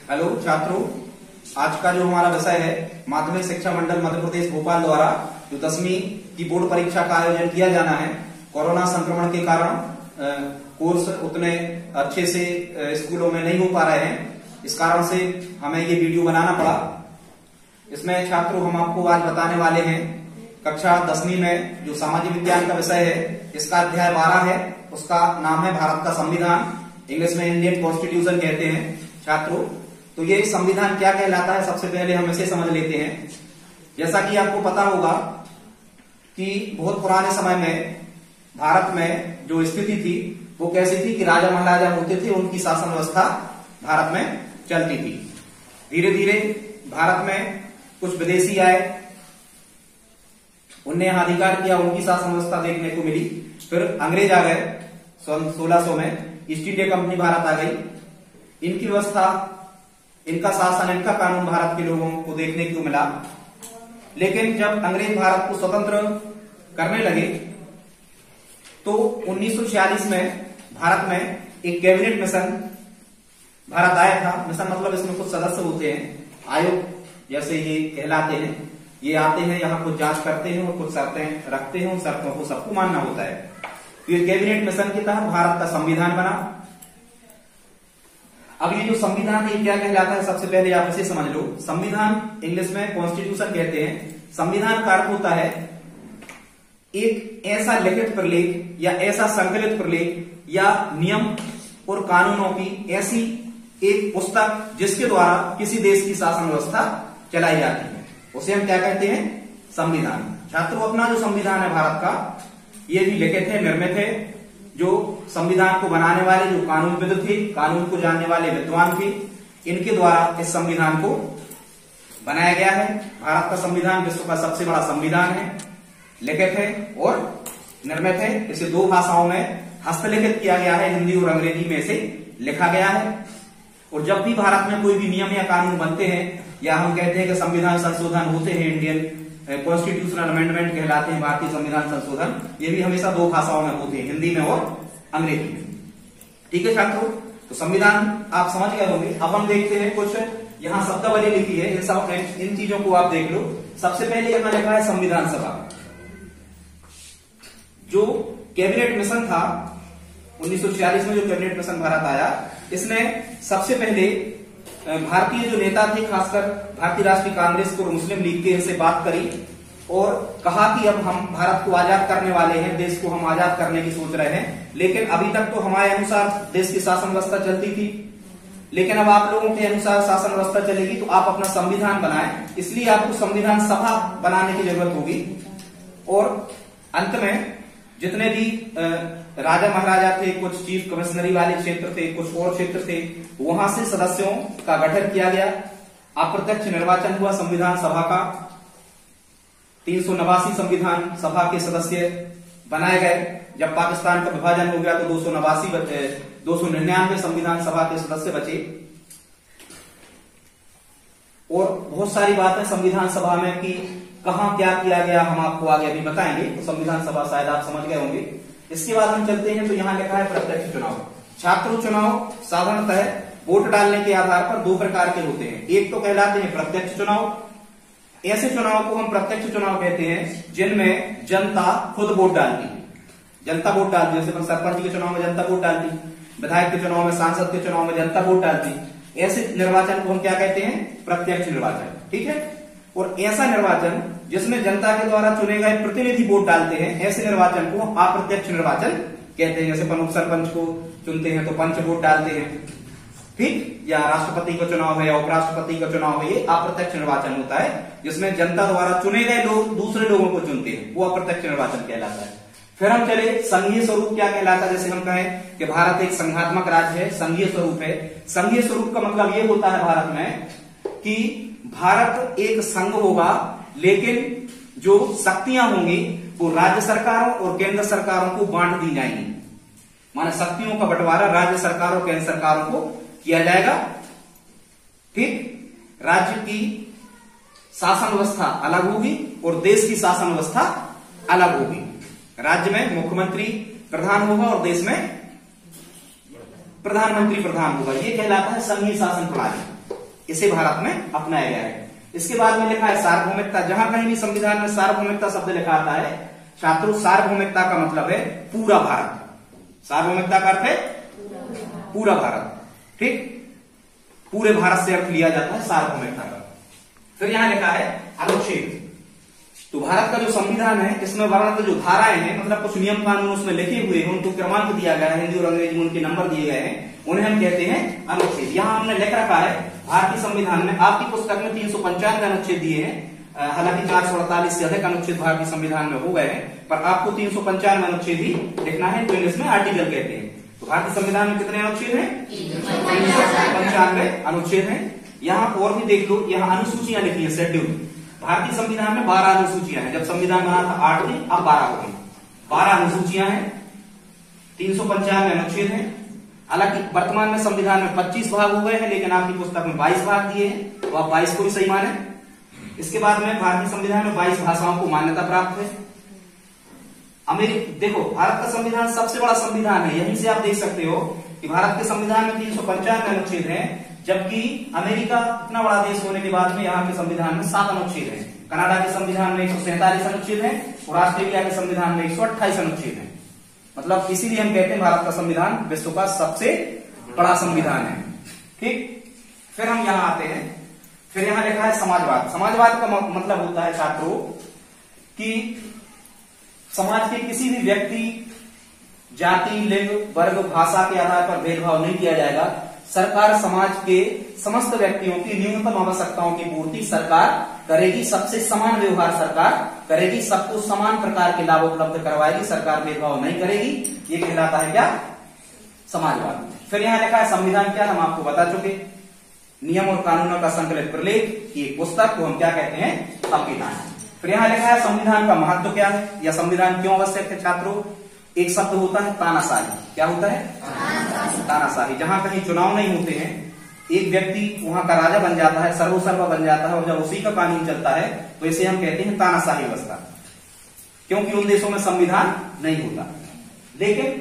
Hello छात्रों, आज का जो हमारा विषय है माध्यमिक शिक्षा मंडल मध्य प्रदेश भोपाल द्वारा जो 10वीं की बोर्ड परीक्षा का आयोजन किया जाना है, कोरोना संक्रमण के कारण कोर्स उतने अच्छे से स्कूलों में नहीं हो पा रहे हैं। इस कारण से हमें ये वीडियो बनाना पड़ा। इसमें छात्रों हम आपको आज बताने वाले हैं कक्षा 10वीं में जो सामाजिक विज्ञान का विषय है, इसका अध्याय 12 है। उसका नाम है भारत का संविधान, इंग्लिश में इंडियन कॉन्स्टिट्यूशन कहते हैं छात्रों। तो ये संविधान क्या कहलाता है, सबसे पहले हम इसे समझ लेते हैं। जैसा कि आपको पता होगा कि बहुत पुराने समय में भारत में जो स्थिति थी वो कैसी थी कि राजा महाराजा होते थे, उनकी शासन व्यवस्था भारत में चलती थी। धीरे धीरे भारत में कुछ विदेशी आए, उनने यहां अधिकार किया, उनकी शासन व्यवस्था देखने को मिली। फिर अंग्रेज आ गए 1600 में, ईस्ट इंडिया कंपनी भारत आ गई। इनकी व्यवस्था, इनका शासन, इनका कानून भारत के लोगों को देखने को मिला। लेकिन जब अंग्रेज भारत को स्वतंत्र करने लगे तो 1946 में भारत में एक कैबिनेट मिशन भारत आया था। मिशन मतलब इसमें कुछ सदस्य होते हैं, आयोग जैसे ये कहलाते हैं। ये आते हैं, यहाँ कुछ जांच करते हैं और कुछ शर्तें रखते हैं, उन शर्तों को सबको मानना होता है। फिर कैबिनेट मिशन के तहत भारत का संविधान बना। अब ये जो संविधान है क्या कहलाता है, सबसे पहले आप इसे समझ लो। संविधान इंग्लिश में कॉन्स्टिट्यूशन कहते हैं। संविधान का अर्थ होता है एक ऐसा लिखित प्रलेख या ऐसा संकलित प्रलेख या नियम और कानूनों की ऐसी एक पुस्तक जिसके द्वारा किसी देश की शासन व्यवस्था चलाई जाती है, उसे हम क्या कहते हैं, संविधान। छात्रों, अपना जो संविधान है भारत का, ये भी लिखित है, निर्मित है। जो संविधान को बनाने वाले जो कानूनविद थे, कानून को जानने वाले विद्वान थे, इनके द्वारा इस संविधान को बनाया गया है। भारत का संविधान विश्व का सबसे बड़ा संविधान है, लिखित है और निर्मित है। इसे 2 भाषाओं में हस्तलिखित किया गया है, हिंदी और अंग्रेजी में इसे लिखा गया है। और जब भी भारत में कोई भी नियम या कानून बनते हैं, या हम कहते हैं कि संविधान संशोधन होते हैं, इंडियन कॉन्स्टिट्यूशनल अमेंडमेंट कहलाते हैं, भारतीय संविधान संशोधन, ये भी हमेशा 2 भाषाओं में होते हैं, हिंदी में और अंग्रेजी में। ठीक है छात्रों, तो संविधान आप समझ गए होंगे। अब हम देखते हैं कुछ यहाँ शब्दावली लिखी है, इन चीजों को आप देख लो। सबसे पहले यहाँ लिखा है संविधान सभा। जो कैबिनेट मिशन था 1946 में, जो कैबिनेट मिशन भारत आया, इसने सबसे पहले भारतीय जो नेता थे, खासकर भारतीय राष्ट्रीय कांग्रेस और मुस्लिम लीग के, इनसे बात करी और कहा कि अब हम भारत को आजाद करने वाले हैं, देश को हम आजाद करने की सोच रहे हैं। लेकिन अभी तक तो हमारे अनुसार देश की शासन व्यवस्था चलती थी, लेकिन अब आप लोगों के अनुसार शासन व्यवस्था चलेगी, तो आप अपना संविधान बनाएं। इसलिए आपको संविधान सभा बनाने की जरूरत होगी। और अंत में जितने भी राजा महाराजा थे, कुछ चीफ कमिश्नरी वाले क्षेत्र थे, कुछ और क्षेत्र थे, वहां से सदस्यों का गठन किया गया। अप्रत्यक्ष निर्वाचन हुआ संविधान सभा का। 389 संविधान सभा के सदस्य बनाए गए। जब पाकिस्तान का विभाजन हो गया तो 299 संविधान सभा के सदस्य बचे। और बहुत सारी बातें संविधान सभा में कि कहां क्या किया गया, हम आपको आगे अभी बताएंगे। तो संविधान सभा शायद आप समझ गए होंगे। इसके बाद हम चलते हैं, तो यहां लिखा है प्रत्यक्ष चुनाव। छात्रों, चुनाव साधारणतः वोट डालने के आधार पर 2 प्रकार के होते हैं। एक तो कहलाते हैं प्रत्यक्ष चुनाव। ऐसे चुनाव को हम प्रत्यक्ष चुनाव कहते हैं जिनमें जनता खुद वोट डालती है। जनता वोट डालती है, जैसे सरपंच के चुनाव में जनता वोट डालती, विधायक के चुनाव में, सांसद के चुनाव में जनता वोट डालती। ऐसे निर्वाचन को हम क्या कहते हैं, प्रत्यक्ष निर्वाचन। ठीक है। और ऐसा निर्वाचन जिसमें जनता के द्वारा चुने गए प्रतिनिधि वोट डालते हैं, ऐसे निर्वाचन को अप्रत्यक्ष निर्वाचन कहते हैं। जैसे प्रमुख सरपंच को चुनते हैं तो पंच वोट डालते हैं, ठीक, या राष्ट्रपति का चुनाव है या उपराष्ट्रपति का चुनाव है, ये अप्रत्यक्ष निर्वाचन होता है, जिसमें जनता द्वारा चुने गए लोग दूसरे लोगों को चुनते हैं, वो अप्रत्यक्ष निर्वाचन कहलाता है। फिर हम चले संघीय स्वरूप क्या कहलाता है। जैसे हम कहें कि भारत एक संघात्मक राज्य है, संघीय स्वरूप है। संघीय स्वरूप का मतलब ये होता है भारत में कि भारत एक संघ होगा, लेकिन जो शक्तियां होंगी वो राज्य सरकारों और केंद्र सरकारों को बांट दी जाएंगी। माने शक्तियों का बंटवारा राज्य सरकार और केंद्र सरकारों को किया जाएगा। ठीक, राज्य की शासन व्यवस्था अलग होगी और देश की शासन व्यवस्था अलग होगी। राज्य में मुख्यमंत्री प्रधान होगा और देश में प्रधानमंत्री प्रधान होगा। ये कहलाता है संघीय शासन प्रणाली। इसे भारत में अपनाया गया है। इसके बाद में लिखा है सार्वभौमिकता। जहां कहीं भी संविधान में सार्वभौमिकता शब्द लिखा आता है छात्रों, सार्वभौमिकता का मतलब है पूरा भारत। सार्वभौमिकता का अर्थ है पूरा भारत, ठीक, पूरे भारत से अर्थ लिया जाता है सार्वभौमिकता का। फिर यहां लिखा है अनुच्छेद। तो भारत का जो संविधान है इसमें वर्णित जो धाराएं हैं, मतलब कुछ नियम कानून उसमें लिखे हुए हैं, उनको क्रमांक दिया गया है, हिंदी और अंग्रेजी में उनके नंबर दिए गए हैं, उन्हें हम कहते हैं अनुच्छेद। यहाँ हमने लिख रखा है भारतीय संविधान में, आपकी पुस्तक में 395 अनुच्छेद दिए हैं, हालांकि 448 से अधिक अनुच्छेद भारतीय संविधान में हो गए हैं, पर आपको 395 अनुच्छेद ही लिखना है, तो इंग्लिश में आर्टिकल कहते हैं। तो भारतीय संविधान में कितने अनुच्छेद हैं? 395 अनुच्छेद हैं। यहाँ और भी देख लो, यहाँ अनुसूचियां लिखी है, शेड्यूल। भारतीय संविधान में 12 अनुसूचियां हैं। जब संविधान बना था 8 थी, अब 12 हो गई। 12 अनुसूचियां हैं, 395 अनुच्छेद हैं। हालांकि वर्तमान में संविधान में 25 भाग हो गए हैं, लेकिन आपकी पुस्तक में 22 भाग दिए हैं, तो आप 22 को भी सही माने। इसके बाद में भारतीय संविधान में 22 भाषाओं को मान्यता प्राप्त है। देखो, भारत का संविधान सबसे बड़ा संविधान है। यहीं से आप देख सकते हो कि भारत के संविधान में 395 अनुच्छेद हैं, जबकि अमेरिका इतना बड़ा देश होने के बाद में यहाँ के संविधान में 7 अनुच्छेद हैं। कनाडा के संविधान में 147 अनुच्छेद हैं और ऑस्ट्रेलिया के संविधान में 128 अनुच्छेद हैं। मतलब इसीलिए हम कहते हैं भारत का संविधान विश्व का सबसे बड़ा संविधान है, ठीक। फिर हम यहाँ आते हैं, फिर यहाँ लिखा है समाजवाद। समाजवाद का मतलब होता है छात्रों कि समाज के किसी भी व्यक्ति, जाति, लिंग, वर्ग, भाषा के आधार पर भेदभाव नहीं किया जाएगा। सरकार समाज के समस्त व्यक्तियों की न्यूनतम आवश्यकताओं की पूर्ति सरकार करेगी, सबसे समान व्यवहार सरकार करेगी, सबको समान प्रकार के लाभ उपलब्ध करवाएगी, सरकार भेदभाव नहीं करेगी। ये कहलाता है क्या? समाजवाद। फिर यहाँ लिखा है संविधान क्या, हम आपको बता चुके, नियम और कानूनों का संकलित प्रलेख की एक पुस्तक को हम क्या कहते हैं? संविधान। फिर यहाँ लिखा है संविधान का महत्व क्या है या संविधान क्यों आवश्यक है छात्रों। एक शब्द होता है तानाशाही। क्या होता है? तानाशाही। जहां कहीं चुनाव नहीं होते हैं, एक व्यक्ति वहां का राजा बन जाता है, सर्वोसर्वा बन जाता है, और जब उसी का कानून चलता है तो इसे हम कहते हैं तानाशाही व्यवस्था, क्योंकि उन देशों में संविधान नहीं होता। लेकिन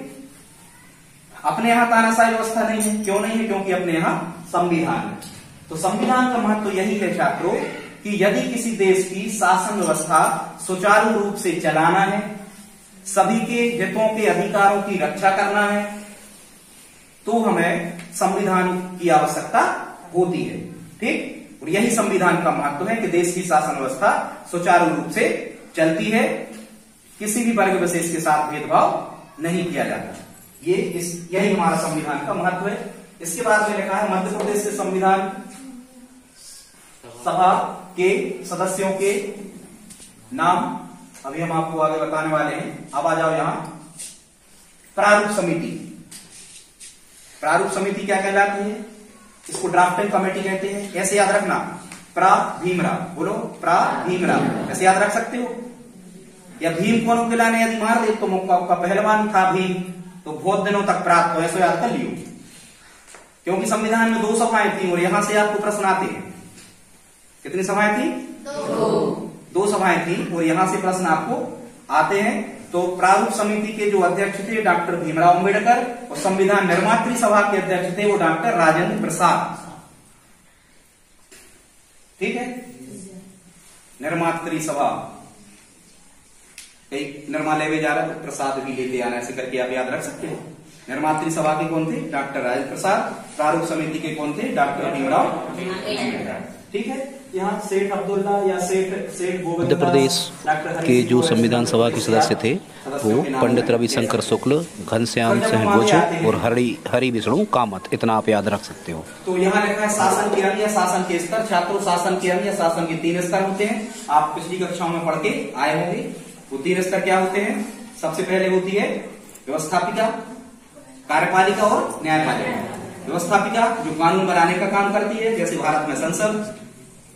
अपने यहाँ तानाशाही व्यवस्था नहीं है। क्यों नहीं है? क्योंकि अपने यहाँ संविधान है। तो संविधान का महत्व यही है छात्रों कि यदि किसी देश की शासन व्यवस्था सुचारू रूप से चलाना है, सभी के हितों के अधिकारों की रक्षा करना है, तो हमें संविधान की आवश्यकता होती है, ठीक। और यही संविधान का महत्व है कि देश की शासन व्यवस्था सुचारू रूप से चलती है, किसी भी वर्ग विशेष के साथ भेदभाव नहीं किया जाता। यही हमारा संविधान का महत्व है। इसके बाद में लिखा है मध्य प्रदेश के संविधान सभा के सदस्यों के नाम अभी हम आपको आगे बताने वाले हैं। अब आ जाओ यहां, प्रारूप समिति। प्रारूप समिति क्या कहलाती है? इसको ड्राफ्टिंग कमेटी कहते हैं। ऐसे याद रखना, प्रा भीमराव, बोलो प्रा भीमराव, ऐसे याद रख सकते हो। या भीम को गिलाने यदि मार दे तो मुक्का का पहलवान था भीम, तो बहुत दिनों तक प्राप्त हो, ऐसे याद कर लियो, क्योंकि संविधान में 2 सभाएं थी और यहां से आपको प्रश्न आते हैं। कितनी सभाएं थी? 2 सभाएं थी और यहां से प्रश्न आपको आते हैं। तो प्रारूप समिति के जो अध्यक्ष थे डॉक्टर भीमराव अंबेडकर, और संविधान निर्मात्री सभा के अध्यक्ष थे वो डॉक्टर राजेंद्र प्रसाद, ठीक है। निर्मात्री सभा, कई निर्मालय में जा रहा है तो प्रसाद भी लेते आना, ऐसे करके आप याद रख सकते हो। निर्मात्री सभा के कौन थे? डॉक्टर राजेंद्र प्रसाद। प्रारूप समिति के कौन थे? डॉक्टर भीमराव अंबेडकर, ठीक है। यहाँ सेठ अब्दुल्ला या सेठ मध्य प्रदेश के जो संविधान सभा के सदस्य थे वो पंडित रविशंकर शुक्ल, घनश्याम सिंह बोझ और हरि विष्णु कामत, इतना आप याद रख सकते हो। तो यहाँ लिखा है शासन के अंग या शासन के स्तर। छात्रों, शासन के अंग या शासन के 3 स्तर होते हैं। आप पिछली कक्षाओं में पढ़ के आए होंगे। वो 3 स्तर क्या होते हैं? सबसे पहले होती है व्यवस्थापिका, कार्यपालिका और न्यायपालिका। व्यवस्थापिका जो कानून बनाने का काम करती है, जैसे भारत में संसद,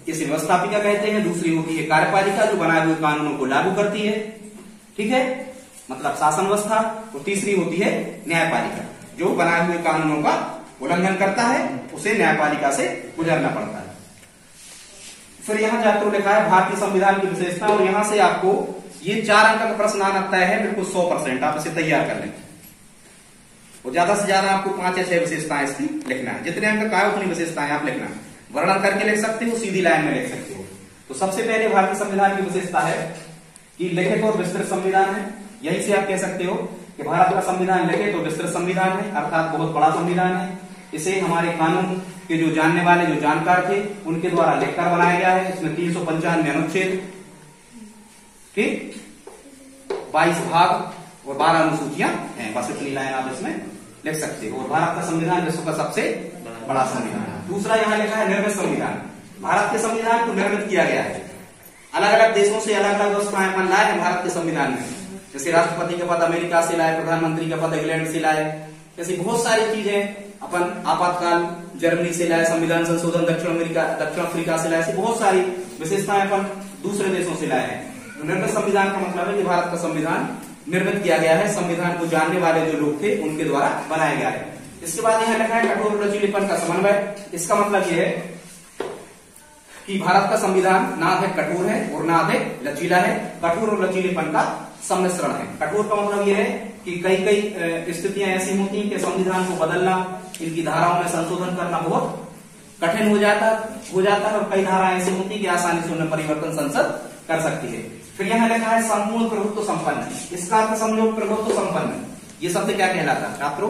इसे व्यवस्थापिका कहते हैं। दूसरी होती है कार्यपालिका जो बनाए हुए कानूनों को लागू करती है, ठीक है, मतलब शासन व्यवस्था। और तीसरी होती है न्यायपालिका जो बनाए हुए कानूनों का उल्लंघन करता है, उसे न्यायपालिका से गुजरना पड़ता है। फिर यहाँ छात्रों लिखा है भारतीय संविधान की विशेषता, और यहां से आपको ये 4 अंक का प्रश्न आना तय है, बिल्कुल 100%। आप इसे तैयार कर लें और ज्यादा से ज्यादा आपको 5 या 6 विशेषताएं इसकी लिखना है। जितने अंक का है उतनी विशेषताएं आप लिखना है। वर्णन करके लिख सकते हो, सीधी लाइन में लिख सकते हो। तो सबसे पहले भारतीय संविधान की विशेषता है कि लिखित और विस्तृत संविधान है। यही से आप कह सकते हो कि भारत का संविधान लिखित और विस्तृत संविधान है, अर्थात बहुत बड़ा संविधान है। इसे हमारे कानून के जो जानने वाले, जो जानकार थे, उनके द्वारा लिखकर बनाया गया है। इसमें 395 अनुच्छेद, ठीक, 22 भाग और 12 अनुसूचियां हैं। बस इतनी लाइन आप इसमें लिख सकते हो। और भारत का संविधान विश्व का सबसे बड़ा संविधान है। दूसरा यहाँ लिखा है निर्मित संविधान। भारत के संविधान को निर्मित किया गया है। अलग अलग देशों से अलग अलग व्यवस्थाएं अपन लाए हैं भारत के संविधान में। जैसे राष्ट्रपति का पद अमेरिका से लाए, प्रधानमंत्री का पद इंग्लैंड से लाए, ऐसी बहुत सारी चीजें अपन आपातकाल जर्मनी से लाए, संविधान संशोधन दक्षिण अफ्रीका से लाए, ऐसी बहुत सारी विशेषताएं अपन दूसरे देशों से लाए हैं। निर्मित संविधान का मतलब है कि भारत का संविधान निर्मित किया गया है, संविधान को जानने वाले जो लोग थे उनके द्वारा बनाया गया है। इसके बाद यहाँ लिखा है कठोर और लचीलेपन का समन्वय। इसका मतलब यह है कि भारत का संविधान ना अधिक कठोर है और ना अधिक लचीला है, कठोर और लचीलेपन का सम्मिश्रण है। कठोर का मतलब यह है कि कई कई स्थितियां ऐसी होती हैं कि संविधान को बदलना, इनकी धाराओं में संशोधन करना बहुत कठिन हो जाता है, और कई धाराएं ऐसी होती हैं कि आसानी से उनमें परिवर्तन संसद कर सकती है। फिर यहाँ लिखा है संपूर्ण प्रभुत्व संपन्न। इसका अर्थ समझो प्रभुत्व संपन्न। ये शब्द क्या कहलाता है छात्रों?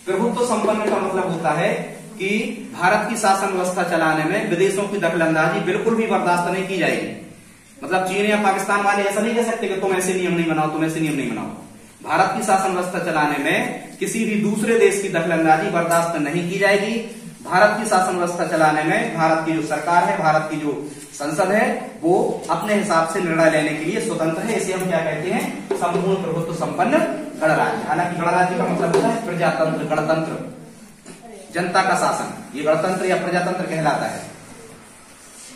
प्रभुत्व संपन्न का मतलब होता है कि भारत की शासन व्यवस्था चलाने में विदेशों की दखलंदाजी बिल्कुल भी बर्दाश्त नहीं की जाएगी। मतलब चीन या पाकिस्तान वाले ऐसा नहीं कह सकते कि तुम ऐसे नियम नहीं बनाओ, तुम ऐसे नियम नहीं बनाओ। भारत की शासन व्यवस्था चलाने में किसी भी दूसरे देश की दखलंदाजी बर्दाश्त नहीं की जाएगी। भारत की शासन व्यवस्था चलाने में भारत की जो सरकार है, भारत की जो संसद है, वो अपने हिसाब से निर्णय लेने के लिए स्वतंत्र है। इसे हम क्या कहते हैं? संपूर्ण प्रभुत्व संपन्न गणराज्य। हालांकि गणराज्य का मतलब होता है प्रजातंत्र, गणतंत्र, जनता का शासन। ये गणतंत्र या प्रजातंत्र कहलाता है।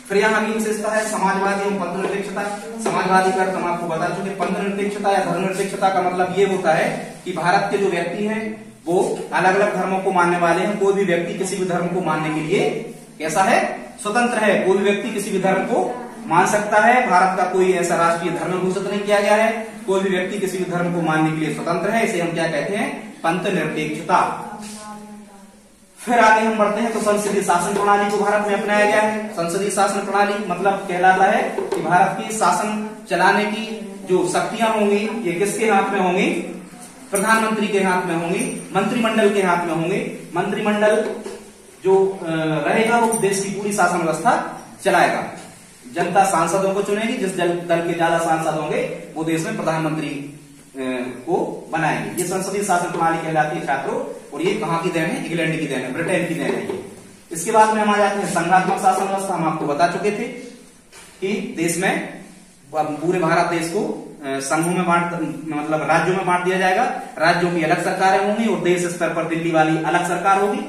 फिर यहाँ की विशेषता है समाजवादी एवं पंथनिरपेक्षता। समाजवादी का हम आपको बता चुके। पंथनिरपेक्षता या धर्मनिरपेक्षता का मतलब ये होता है कि भारत के जो व्यक्ति हैं वो अलग अलग धर्मों को मानने वाले हैं। कोई भी व्यक्ति किसी भी धर्म को मानने के लिए कैसा है? स्वतंत्र है। कोई भी व्यक्ति किसी भी धर्म को मान सकता है। भारत का कोई ऐसा राष्ट्रीय धर्म घोषित नहीं किया गया है। कोई भी व्यक्ति किसी भी धर्म को मानने के लिए स्वतंत्र है। इसे हम क्या कहते हैं? पंथनिरपेक्षता। फिर आगे हम बढ़ते हैं तो संसदीय शासन प्रणाली को भारत में अपनाया गया है। संसदीय शासन प्रणाली मतलब कहलाता है कि भारत की शासन चलाने की जो शक्तियां होंगी ये किसके हाथ में होंगी? प्रधानमंत्री के हाथ में होंगी, मंत्रिमंडल के हाथ में होंगी। मंत्रिमंडल जो रहेगा वो देश की पूरी शासन व्यवस्था चलाएगा। जनता सांसदों को चुनेगी। जिस दल के ज्यादा सांसद होंगे वो देश में प्रधानमंत्री को बनाएंगे। ये संसदीय शासन प्रणाली कहलाती है छात्रों। और ये कहाँ की देन है? इंग्लैंड की देन है, ब्रिटेन की देन है ये। इसके बाद में हम आ जाते हैं संघात्मक शासन व्यवस्था। हम आपको बता चुके थे कि देश में पूरे भारत देश को संघों में मतलब राज्यों में बांट दिया जाएगा। राज्यों की अलग सरकारें होंगी और देश स्तर पर दिल्ली वाली अलग सरकार होगी।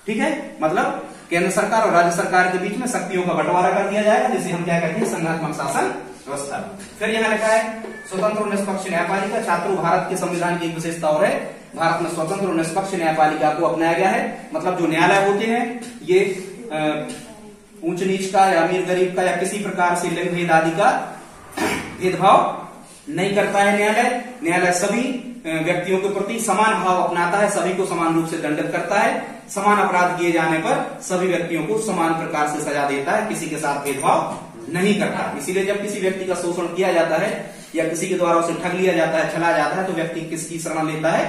ठीक है, मतलब केंद्र सरकार और राज्य सरकार के बीच में शक्तियों का बंटवारा कर दिया जाएगा, जिसे हम क्या कहते हैं? संघात्मक शासन व्यवस्था। फिर यहाँ लिखा है स्वतंत्र और निष्पक्ष न्यायपालिका। छात्रों भारत के संविधान की एक विशेषता और है, भारत में स्वतंत्र और निष्पक्ष न्यायपालिका को अपनाया गया है। मतलब जो न्यायालय होते हैं ये ऊंच नीच का या अमीर गरीब का या किसी प्रकार से लिंग भेद आदि का भेदभाव नहीं करता है। न्यायालय सभी व्यक्तियों के प्रति समान भाव अपनाता है, सभी को समान रूप से दंडित करता है। समान अपराध किए जाने पर सभी व्यक्तियों को समान प्रकार से सजा देता है, किसी के साथ भेदभाव नहीं करता। इसीलिए जब किसी व्यक्ति का शोषण किया जाता है या किसी के द्वारा उसे ठग लिया जाता है, छला जाता है, तो व्यक्ति किसकी शरण लेता है?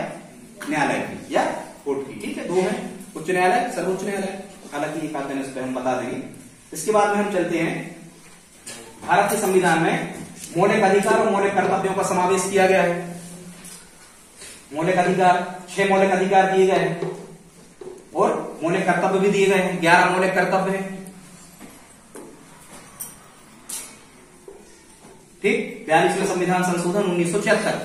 न्यायालय की या कोर्ट की। ठीक है, दो है, उच्च न्यायालय, सर्वोच्च न्यायालय। हालांकि एक आध दिन इस पर हम बता देंगे। इसके बाद में हम चलते हैं भारत के संविधान में मौलिक अधिकार और मौलिक कर्तव्यों का समावेश किया गया है। मौलिक अधिकार 6 मौलिक अधिकार दिए गए हैं और मौलिक कर्तव्य भी दिए गए हैं। 11 मौलिक कर्तव्य हैं। ठीक, 42वें संविधान संशोधन 1976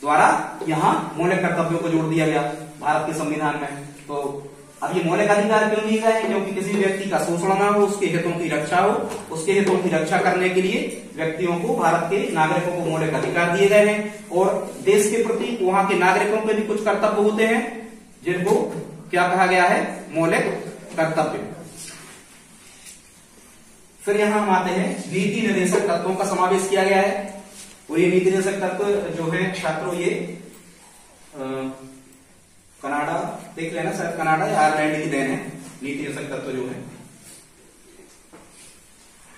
द्वारा यहाँ मौलिक कर्तव्यों को जोड़ दिया गया भारत के संविधान में। तो अब ये मौलिक अधिकार क्यों दिए गए हैं? क्योंकि किसी व्यक्ति का शोषण ना हो, उसके हितों की रक्षा हो। उसके हितों की रक्षा करने के लिए व्यक्तियों को, भारत के नागरिकों को मौलिक अधिकार दिए गए हैं। और देश के प्रति वहां के नागरिकों के भी कुछ कर्तव्य होते हैं जिनको क्या कहा गया है? मौलिक कर्तव्य। फिर यहां हम आते हैं नीति निर्देशक तत्वों का समावेश किया गया है। और ये नीति निर्देशक तत्व जो है छात्रों ये कनाडा देख लेना, शायद कनाडा या आयरलैंड की देन है। नीति निर्देशक तत्व जो है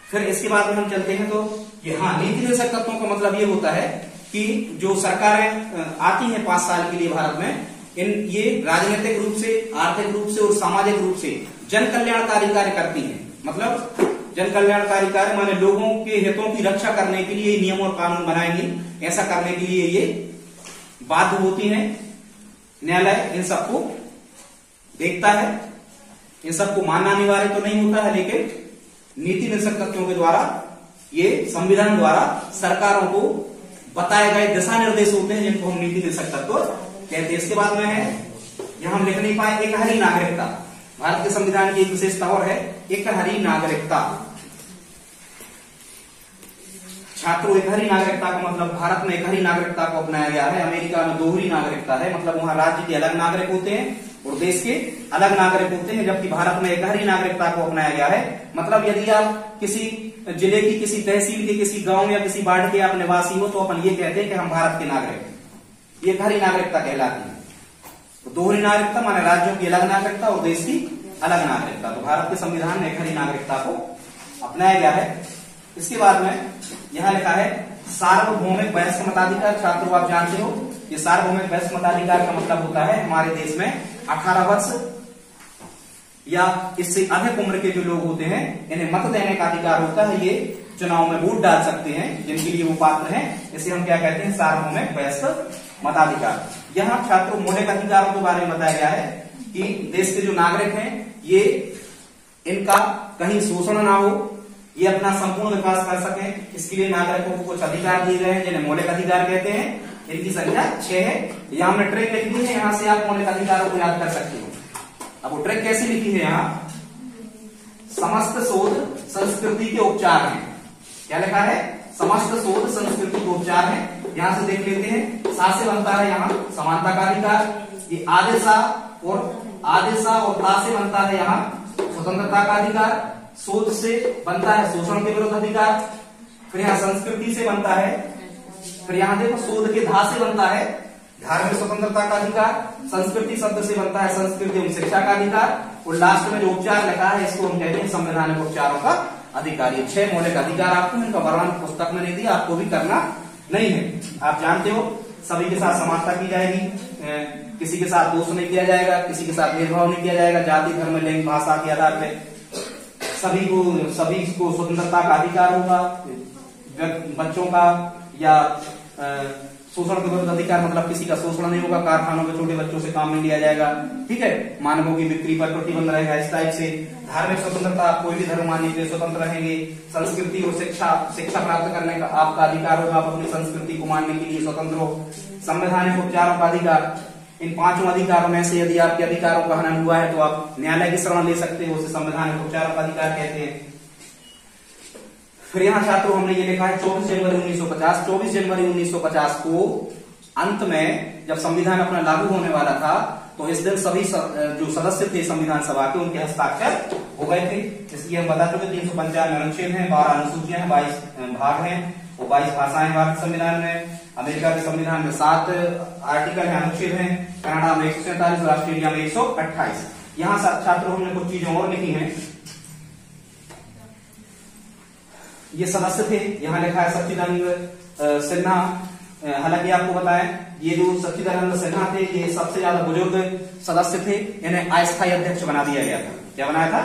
फिर इसके बाद में हम चलते हैं तो ये नीति निर्देशक तत्वों का मतलब ये होता है कि जो सरकारें आती हैं 5 साल के लिए भारत में, ये राजनीतिक रूप से, आर्थिक रूप से और सामाजिक रूप से जन कल्याणकारी कार्य करती हैं। मतलब जन कल्याणकारी कार्य माने लोगों के हितों की रक्षा करने के लिए नियम और कानून बनाएंगी। ऐसा करने के लिए ये बाध्य होती हैं। न्यायालय इन सबको देखता है, इन सबको मानना अनिवार्य तो नहीं होता है, लेकिन नीति निर्देशक तत्वों के द्वारा, ये संविधान द्वारा सरकारों को बताए गए दिशा निर्देश होते हैं, जिनको हम नीति निर्देशक तत्व कहते हैं। इसके बाद में है, यहां हम लिख नहीं पाए, एक हरी नागरिकता। भारत के संविधान की एक विशेषता और है, एक हरी नागरिकता। छात्रों, एक हरी नागरिकता का मतलब भारत में एक हरी नागरिकता को अपनाया गया है। अमेरिका में दोहरी नागरिकता है, मतलब वहां राज्य के अलग नागरिक होते हैं और देश के अलग नागरिक होते हैं, जबकि भारत में एक हरी नागरिकता को अपनाया गया है। मतलब यदि आप किसी जिले की, किसी तहसील के, किसी गांव या किसी वार्ड के आप निवासी हो, तो अपन ये कहते हैं कि हम भारत के नागरिक हैं। ये हरी नागरिकता कहलाती है। तो दोहरी नागरिकता माने राज्यों की अलग नागरिकता और देश की अलग नागरिकता। तो भारत के संविधान में एक हरी नागरिकता को अपनाया गया है। इसके बाद में यहां लिखा है सार्वभौमिक वयस्क मताधिकार। छात्रों, आप जानते हो ये सार्वभौमिक वयस्क मताधिकार का मतलब होता है हमारे देश में 18 वर्ष या इससे अधिक उम्र के जो लोग होते हैं, इन्हें मत देने का अधिकार होता है। ये चुनाव में वोट डाल सकते हैं जिनके लिए वो पात्र हैं। इसे हम क्या कहते हैं? सार्वभौमिक वयस्क मताधिकार। यहाँ छात्रों, मौलिक अधिकारों के बारे में बताया गया है कि देश के जो नागरिक हैं, ये इनका कहीं शोषण ना हो, ये अपना संपूर्ण विकास कर सकें। इसके लिए नागरिकों को कुछ अधिकार दिए गए हैं, जिन्हें मौलिक अधिकार कहते हैं। इनकी संख्या 6 है। यहाँ हमने ट्रिक लिख दी है, यहाँ से आप मौलिक अधिकारों को याद कर सकते हो। अब वो ट्रिक कैसे लिखी है? यहाँ समस्त शोध संस्कृति के उपचार हैं। क्या लिखा है? समस्त शोध संस्कृति के उपचार हैं। यहां से देख लेते हैं। सा से बनता है यहाँ समानता का अधिकार। ये आदेशा और ता से बनता है यहाँ स्वतंत्रता का अधिकार। शोध से बनता है शोषण के विरुद्ध अधिकार। फिर यहाँ संस्कृति से बनता है, फिर यहाँ देखो शोध के धा से बनता है धार्मिक स्वतंत्रता का अधिकार। संस्कृति शब्द से बनता है संस्कृति एवं शिक्षा का अधिकार। और लास्ट में जो उपचार लिखा है, इसको हम कहते हैं संवैधानिक उपचारों का अधिकार। ये 6 मौलिक अधिकार आपको, इनका वर्णन पुस्तक में नहीं दिया, आपको भी करना नहीं है। आप जानते हो सभी के साथ समानता की जाएगी, किसी के साथ दोष नहीं किया जाएगा, किसी के साथ भेदभाव नहीं किया जाएगा। जाति, धर्म, लिंग, भाषा के आधार पर सभी को स्वतंत्रता का अधिकार होगा। बच्चों का या शोषण के विरुद्ध अधिकार, मतलब किसी का शोषण नहीं होगा। कारखानों में छोटे बच्चों से काम नहीं लिया जाएगा, ठीक है। मानवों की बिक्री पर प्रतिबंध रहेगा, इस टाइप से। धार्मिक स्वतंत्रता, कोई भी धर्म मानने के लिए स्वतंत्र रहेंगे। संस्कृति और शिक्षा प्राप्त करने का आपका अधिकार होगा, आप अपनी संस्कृति को मानने के लिए स्वतंत्र हो। संवैधानिक उपचारों का अधिकार, इन 5 अधिकारों में से यदि आपके अधिकारों का हनन हुआ है तो आप न्यायालय की शरण ले सकते हो, उसे संवैधानिक उपचारों का अधिकार कहते हैं। फिर यहाँ छात्रों हमने ये लिखा है 24 जनवरी 1950। 24 जनवरी 1950 को अंत में जब संविधान अपना लागू होने वाला था, तो इस दिन सभी जो सदस्य थे संविधान सभा के, उनके हस्ताक्षर हो गए थे। इसलिए हम बता चुके 395 अनुच्छेद हैं, 12 अनुसूचियां हैं, 22 भाग हैं और 22 भाषाएं भारत संविधान में। अमेरिका के संविधान में 7 आर्टिकल हैं, अनुच्छेद हैं। कनाडा में 147 और ऑस्ट्रेलिया में 128। यहाँ छात्रों हमने कुछ चीजें और लिखी हैं। ये सदस्य थे, यहाँ लिखा है सच्चिदानंद सिन्हा। हालांकि आपको बताएं, ये जो सच्चिदानंद सिन्हा थे, ये सबसे ज्यादा बुजुर्ग सदस्य थे। इन्हें अस्थायी अध्यक्ष बना दिया गया था। क्या बनाया था?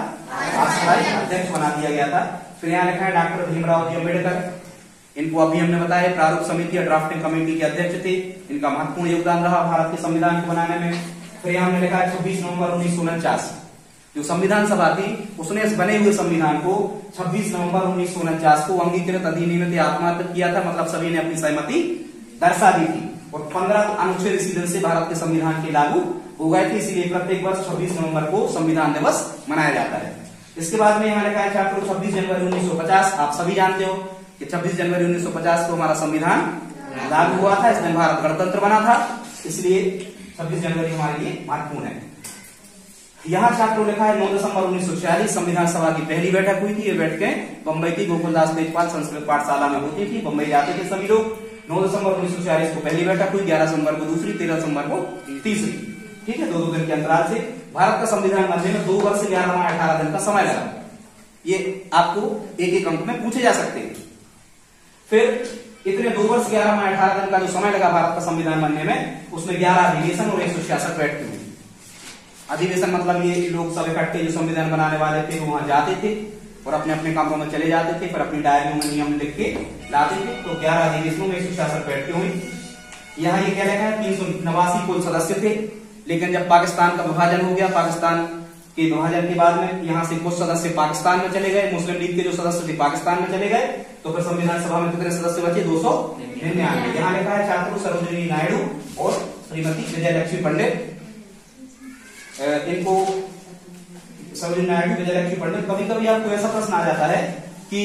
अस्थायी अध्यक्ष बना दिया गया था। फिर यहाँ लिखा है डॉक्टर भीमराव जी अम्बेडकर। इनको अभी हमने बताया प्रारूप समिति या ड्राफ्टिंग कमेटी के अध्यक्ष थे। इनका महत्वपूर्ण योगदान रहा भारत के संविधान को बनाने में। फिर हमने लिखा है 26 नवंबर 1949 जो संविधान सभा थी, उसने इस बने हुए संविधान को 26 नवंबर 1949 को अंगीकृत अधिनियमित आत्मसात किया था। मतलब सभी ने अपनी सहमति दर्शा दी थी और 15 अनुच्छेद इसी दिन से भारत के संविधान के लागू हो गए थे। इसीलिए प्रत्येक वर्ष 26 नवंबर को संविधान दिवस मनाया जाता है। इसके बाद में यहाँ लिखा है छात्रों 26 जनवरी 1950। आप सभी जानते हो कि 26 जनवरी 1950 को हमारा संविधान लागू हुआ था। इस दिन भारत गणतंत्र बना था, इसलिए 26 जनवरी हमारे लिए महत्वपूर्ण है। यहाँ छात्रों लिखा है 9 दिसंबर 1946 संविधान सभा की पहली बैठक हुई थी। ये बैठकें बम्बई की गोकुलदास तेजपाल संस्कृत पाठशाला में होती थी। बम्बई जाते थे सभी लोग। 9 दिसंबर 1946 को पहली बैठक हुई, 11 दिसंबर को दूसरी, 13 दिसंबर को तीसरी, ठीक है। 2-2 दिन के अंतराल से। भारत का संविधान बनने में 2 वर्ष 11 माह 18 दिन का समय लगा। ये आपको एक एक अंक में पूछे जा सकते हैं। फिर इतने 2 वर्ष 11 माह 18 दिन का जो समय लगा भारत का संविधान बनने में, उसमें 11 अधिवेशन और 166 बैठकें हुई। अधिवेशन मतलब ये लोग सब इकट्ठे जो संविधान बनाने वाले थे वो वहां जाते थे और अपने अपने कामों में चले जाते थे, फिर अपनी डायरियों में नियम लिख के लाते थे। तो 11 अधिवेशनों में 166 बैठकें हुई। यहाँ ये क्या लिखा है, 389 कुल सदस्य थे। लेकिन जब पाकिस्तान का विभाजन हो गया, पाकिस्तान के विभाजन के बाद में यहाँ से कुछ सदस्य पाकिस्तान में चले गए, मुस्लिम लीग के जो सदस्य थे पाकिस्तान में चले गए, तो फिर संविधान सभा में कितने सदस्य बचे, 299। यहाँ लिखा है छात्रों सरोजिनी नायडू और श्रीमती विजयलक्ष्मी पंडित। इनको सरोजिनी नायडू, विजयलक्ष्मी पंडित। कभी कभी आपको ऐसा प्रश्न आ जाता है कि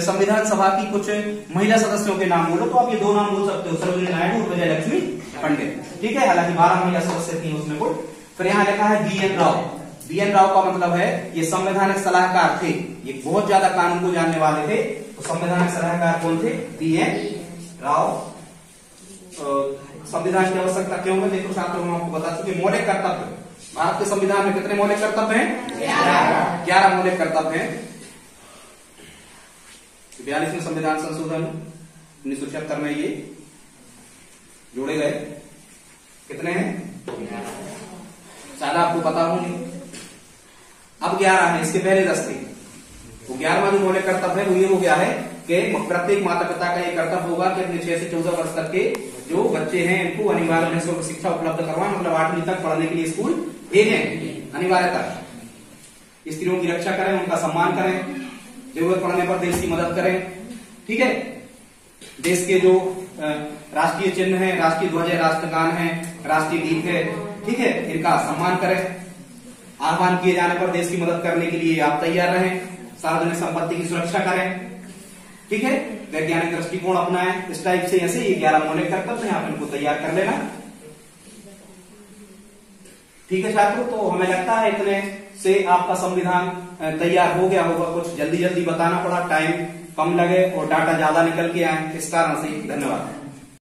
संविधान सभा की कुछ महिला सदस्यों के नाम बोलो, तो आप ये 2 नाम बोल सकते हो, सरोजिनी नायडू और विजयलक्ष्मी पंडित, ठीक है। हालांकि 12 महिला सदस्य थी उसमें कुल। फिर यहाँ लिखा है बी.एन. राव। बी.एन. राव का मतलब है ये संवैधानिक सलाहकार थे, ये बहुत ज्यादा कानून को जानने वाले थे। तो संवैधानिक सलाहकार कौन थे, बी.एन. राव। संविधान की आवश्यकता क्यों है, देखो छात्रों में आपको बता चुके। मौलिक कर्तव्य, भारत के संविधान में कितने मौलिक कर्तव्य हैं, 11 मौलिक कर्तव्य हैं। 42वें संविधान संशोधन 1976 में ये जोड़े गए। कितने हैं, शायद आपको पता होंगे। अब 11 है, इसके पहले 10 थे। वो 11वां जो मौलिक कर्तव्य है वो ये हो गया है कि प्रत्येक माता पिता का ये कर्तव्य होगा कि अपने 6 से 14 वर्ष तक के जो बच्चे हैं इनको अनिवार्य निःशुल्क शिक्षा उपलब्ध करवाएं, मतलब 8वीं तक पढ़ने के लिए स्कूल भेजें अनिवार्यता। स्त्रियों की रक्षा करें, उनका सम्मान करें, जरूरत पड़ने पर देश की मदद करें, ठीक है। देश के जो राष्ट्रीय चिन्ह है, राष्ट्रीय ध्वज है, राष्ट्रगान है, राष्ट्रीय गीत है, ठीक है, इनका सम्मान करें। आह्वान किए जाने पर देश की मदद करने के लिए आप तैयार रहें। सार्वजनिक संपत्ति की सुरक्षा करें, ठीक है। वैज्ञानिक दृष्टिकोण अपनाएं। इस टाइप से ऐसे ये 11 मौलिक कर्तव्य हैं, आप इनको तैयार कर लेना, ठीक है छात्रों। तो हमें लगता है इतने से आपका संविधान तैयार हो गया होगा। कुछ जल्दी जल्दी बताना पड़ा, टाइम कम लगे और डाटा ज्यादा निकल के आए, इस कारण से धन्यवाद।